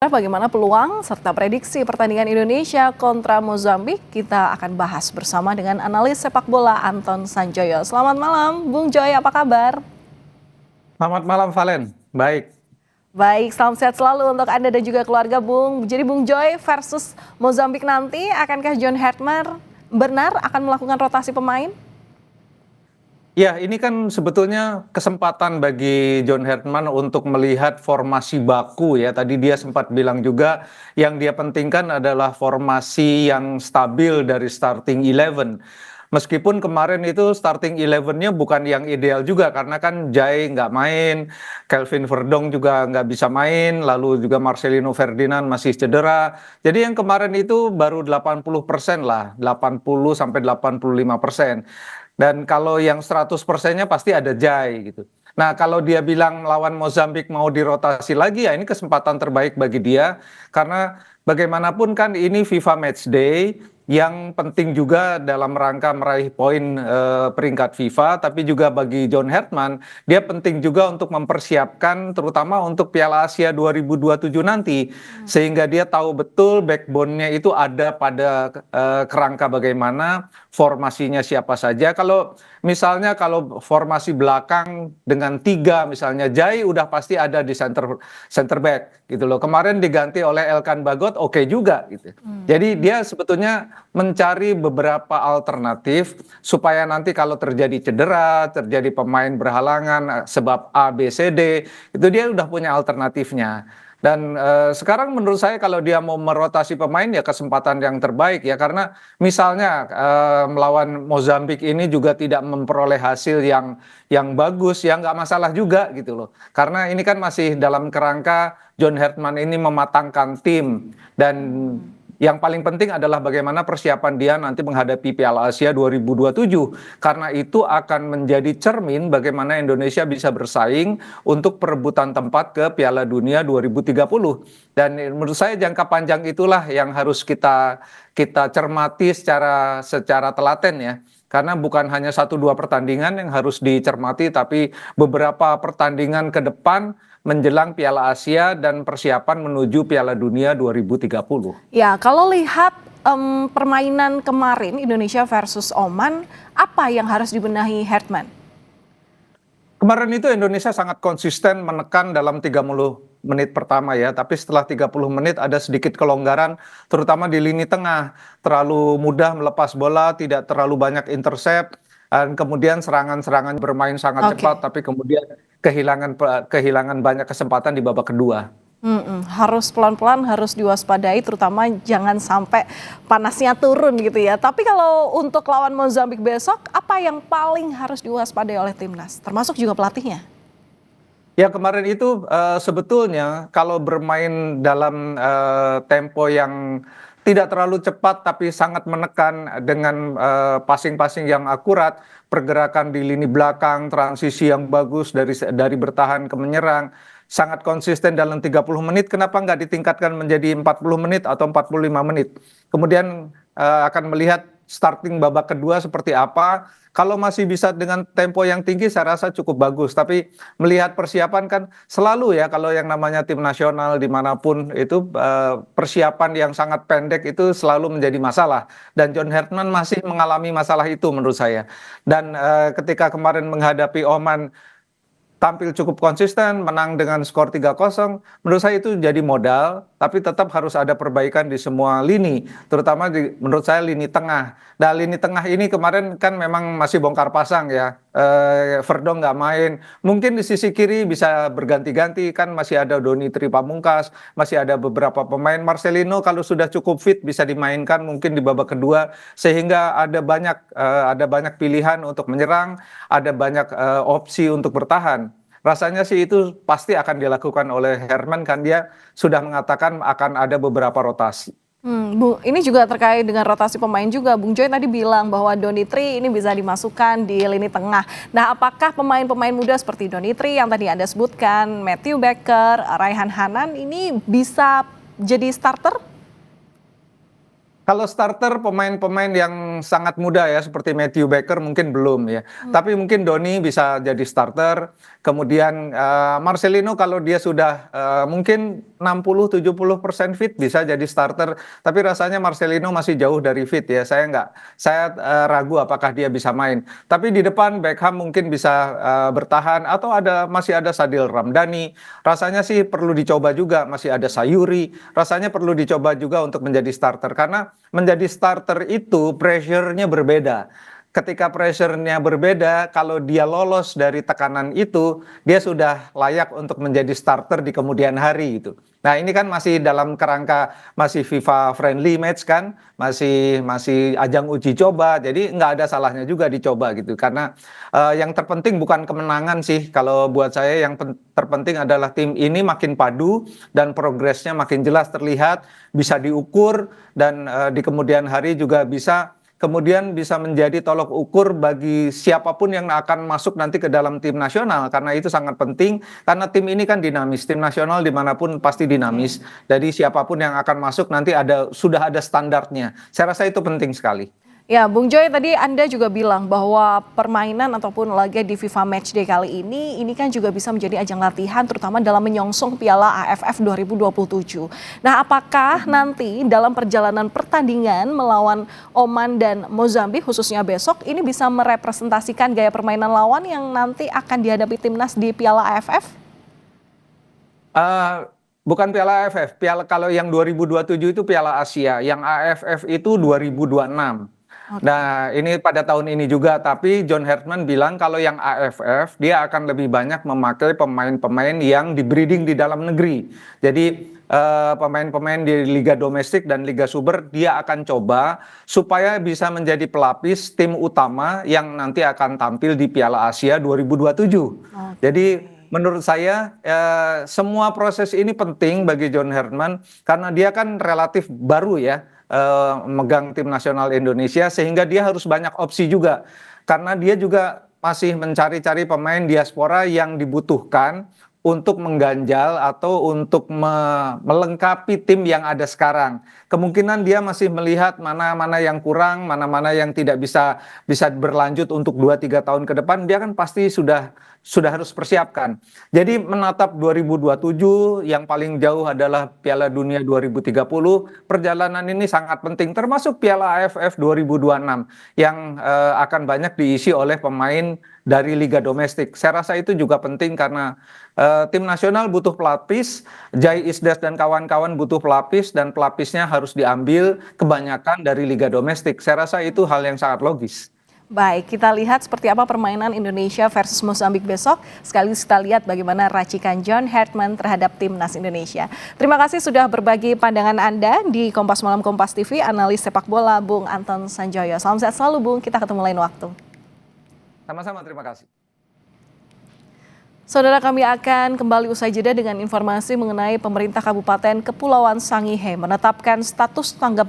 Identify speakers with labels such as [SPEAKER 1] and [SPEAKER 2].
[SPEAKER 1] Bagaimana peluang serta prediksi pertandingan Indonesia kontra Mozambik? Kita akan bahas bersama dengan analis sepak bola Anton Sanjoyo. Selamat malam, Bung Joy, apa kabar?
[SPEAKER 2] Selamat malam, Valen. Baik.
[SPEAKER 1] Baik, salam sehat selalu untuk Anda dan juga keluarga, Bung. Jadi Bung Joy versus Mozambik nanti, akankah John Hartman benar akan melakukan rotasi pemain?
[SPEAKER 2] Ya, ini kan sebetulnya kesempatan bagi John Hartman untuk melihat formasi baku ya. Tadi dia sempat bilang juga yang dia pentingkan adalah formasi yang stabil dari starting 11. Meskipun kemarin itu starting 11-nya bukan yang ideal juga karena kan Jai nggak main, Kelvin Verdong juga nggak bisa main, lalu juga Marcelino Ferdinand masih cedera. Jadi yang kemarin itu baru 80% lah, 80 sampai 85%. Dan kalau yang 100%-nya pasti ada Jai gitu. Nah, kalau dia bilang lawan Mozambik mau dirotasi lagi, ya ini kesempatan terbaik bagi dia. Karena bagaimanapun kan ini FIFA Match Day yang penting juga dalam rangka meraih poin peringkat FIFA. Tapi juga bagi John Hartman, dia penting juga untuk mempersiapkan terutama untuk Piala Asia 2027 nanti. Sehingga dia tahu betul backbone-nya itu ada pada kerangka bagaimana, formasinya siapa saja. Kalau misalnya kalau formasi belakang dengan 3 misalnya Jai udah pasti ada di center back gitu loh. Kemarin diganti oleh Elkan Bagot oke juga gitu. Jadi dia sebetulnya mencari beberapa alternatif supaya nanti kalau terjadi cedera, terjadi pemain berhalangan sebab A B C D, itu dia udah punya alternatifnya. Dan sekarang menurut saya kalau dia mau merotasi pemain ya kesempatan yang terbaik ya karena misalnya melawan Mozambik ini juga tidak memperoleh hasil yang bagus ya nggak masalah juga gitu loh. Karena ini kan masih dalam kerangka John Hartman ini mematangkan tim dan yang paling penting adalah bagaimana persiapan dia nanti menghadapi Piala Asia 2027. Karena itu akan menjadi cermin bagaimana Indonesia bisa bersaing untuk perebutan tempat ke Piala Dunia 2030. Dan menurut saya jangka panjang itulah yang harus kita cermati secara telaten ya. Karena bukan hanya 1-2 pertandingan yang harus dicermati, tapi beberapa pertandingan ke depan menjelang Piala Asia dan persiapan menuju Piala Dunia 2030.
[SPEAKER 1] Ya, kalau lihat permainan kemarin Indonesia versus Oman, apa yang harus dibenahi Hartman?
[SPEAKER 2] Kemarin itu Indonesia sangat konsisten menekan dalam 30 menit pertama ya, tapi setelah 30 menit ada sedikit kelonggaran, terutama di lini tengah. Terlalu mudah melepas bola, tidak terlalu banyak intercept, dan kemudian serangan-serangan bermain sangat cepat, tapi kemudian kehilangan banyak kesempatan di babak kedua.
[SPEAKER 1] Harus pelan-pelan, harus diwaspadai, terutama jangan sampai panasnya turun gitu ya. Tapi kalau untuk lawan Mozambik besok, apa yang paling harus diwaspadai oleh timnas, termasuk juga pelatihnya?
[SPEAKER 2] Ya kemarin itu sebetulnya kalau bermain dalam tempo yang tidak terlalu cepat tapi sangat menekan dengan passing-passing yang akurat, pergerakan di lini belakang, transisi yang bagus dari bertahan ke menyerang, sangat konsisten dalam 30 menit, kenapa nggak ditingkatkan menjadi 40 menit atau 45 menit? Kemudian akan melihat starting babak kedua seperti apa. Kalau masih bisa dengan tempo yang tinggi saya rasa cukup bagus. Tapi melihat persiapan kan selalu ya kalau yang namanya tim nasional dimanapun itu persiapan yang sangat pendek itu selalu menjadi masalah. Dan John Hartman masih mengalami masalah itu menurut saya. Dan ketika kemarin menghadapi Oman tampil cukup konsisten, menang dengan skor 3-0, menurut saya itu jadi modal, tapi tetap harus ada perbaikan di semua lini, terutama menurut saya lini tengah. Nah, lini tengah ini kemarin kan memang masih bongkar pasang ya, Verdong nggak main, mungkin di sisi kiri bisa berganti-ganti, kan masih ada Doni Tri Pamungkas, masih ada beberapa pemain, Marcelino kalau sudah cukup fit bisa dimainkan mungkin di babak kedua, sehingga ada banyak pilihan untuk menyerang, ada banyak opsi untuk bertahan. Rasanya sih itu pasti akan dilakukan oleh Hartman kan dia sudah mengatakan akan ada beberapa rotasi.
[SPEAKER 1] Bu, ini juga terkait dengan rotasi pemain juga. Bung Joy tadi bilang bahwa Donitri ini bisa dimasukkan di lini tengah. Nah, apakah pemain-pemain muda seperti Donitri yang tadi Anda sebutkan, Matthew Baker, Raihan Hanan ini bisa jadi starter?
[SPEAKER 2] Kalau starter pemain-pemain yang sangat muda ya seperti Matthew Baker mungkin belum ya. Tapi mungkin Doni bisa jadi starter. Kemudian Marcelino kalau dia sudah mungkin 60-70% fit bisa jadi starter. Tapi rasanya Marcelino masih jauh dari fit ya. Saya ragu apakah dia bisa main. Tapi di depan Beckham mungkin bisa bertahan atau masih ada Sadil Ramdhani. Rasanya sih perlu dicoba juga, masih ada Sayuri. Rasanya perlu dicoba juga untuk menjadi starter karena menjadi starter itu pressure-nya berbeda. Ketika pressure-nya berbeda, kalau dia lolos dari tekanan itu, dia sudah layak untuk menjadi starter di kemudian hari itu. Nah, ini kan masih dalam kerangka masih FIFA friendly match kan, masih ajang uji coba. Jadi nggak ada salahnya juga dicoba gitu. Karena yang terpenting bukan kemenangan sih. Kalau buat saya yang terpenting adalah tim ini makin padu dan progresnya makin jelas terlihat, bisa diukur dan di kemudian hari juga kemudian bisa menjadi tolok ukur bagi siapapun yang akan masuk nanti ke dalam tim nasional karena itu sangat penting karena tim ini kan dinamis, tim nasional dimanapun pasti dinamis. Jadi siapapun yang akan masuk nanti sudah ada standarnya. Saya rasa itu penting sekali.
[SPEAKER 1] Ya, Bung Joy, tadi Anda juga bilang bahwa permainan ataupun laga di FIFA Matchday kali ini kan juga bisa menjadi ajang latihan terutama dalam menyongsong Piala AFF 2027. Nah, apakah nanti dalam perjalanan pertandingan melawan Oman dan Mozambik khususnya besok ini bisa merepresentasikan gaya permainan lawan yang nanti akan dihadapi timnas di Piala AFF?
[SPEAKER 2] Bukan Piala AFF, kalau yang 2027 itu Piala Asia, yang AFF itu 2026. Nah, ini pada tahun ini juga, tapi John Hartman bilang kalau yang AFF dia akan lebih banyak memakai pemain-pemain yang di-breeding di dalam negeri. Jadi pemain-pemain di Liga Domestik dan Liga Super dia akan coba supaya bisa menjadi pelapis tim utama yang nanti akan tampil di Piala Asia 2027. Jadi menurut saya semua proses ini penting bagi John Hartman karena dia kan relatif baru ya megang tim nasional Indonesia sehingga dia harus banyak opsi juga karena dia juga masih mencari-cari pemain diaspora yang dibutuhkan untuk mengganjal atau untuk melengkapi tim yang ada sekarang. Kemungkinan dia masih melihat mana-mana yang kurang, mana-mana yang tidak bisa berlanjut untuk 2-3 tahun ke depan, dia kan pasti sudah harus persiapkan. Jadi menatap 2027 yang paling jauh adalah Piala Dunia 2030, perjalanan ini sangat penting termasuk Piala AFF 2026 yang akan banyak diisi oleh pemain dari Liga Domestik. Saya rasa itu juga penting karena tim nasional butuh pelapis, Jai Isdas dan kawan-kawan butuh pelapis dan pelapisnya harus diambil kebanyakan dari Liga Domestik. Saya rasa itu hal yang sangat logis.
[SPEAKER 1] Baik, kita lihat seperti apa permainan Indonesia versus Mozambik besok. Sekaligus kita lihat bagaimana racikan John Hartman terhadap timnas Indonesia. Terima kasih sudah berbagi pandangan Anda di Kompas Malam Kompas TV, analis sepak bola Bung Anton Sanjoyo. Salam sehat selalu Bung, kita ketemu lain waktu.
[SPEAKER 2] Sama-sama, terima kasih.
[SPEAKER 1] Saudara, kami akan kembali usai jeda dengan informasi mengenai pemerintah Kabupaten Kepulauan Sangihe menetapkan status tanggap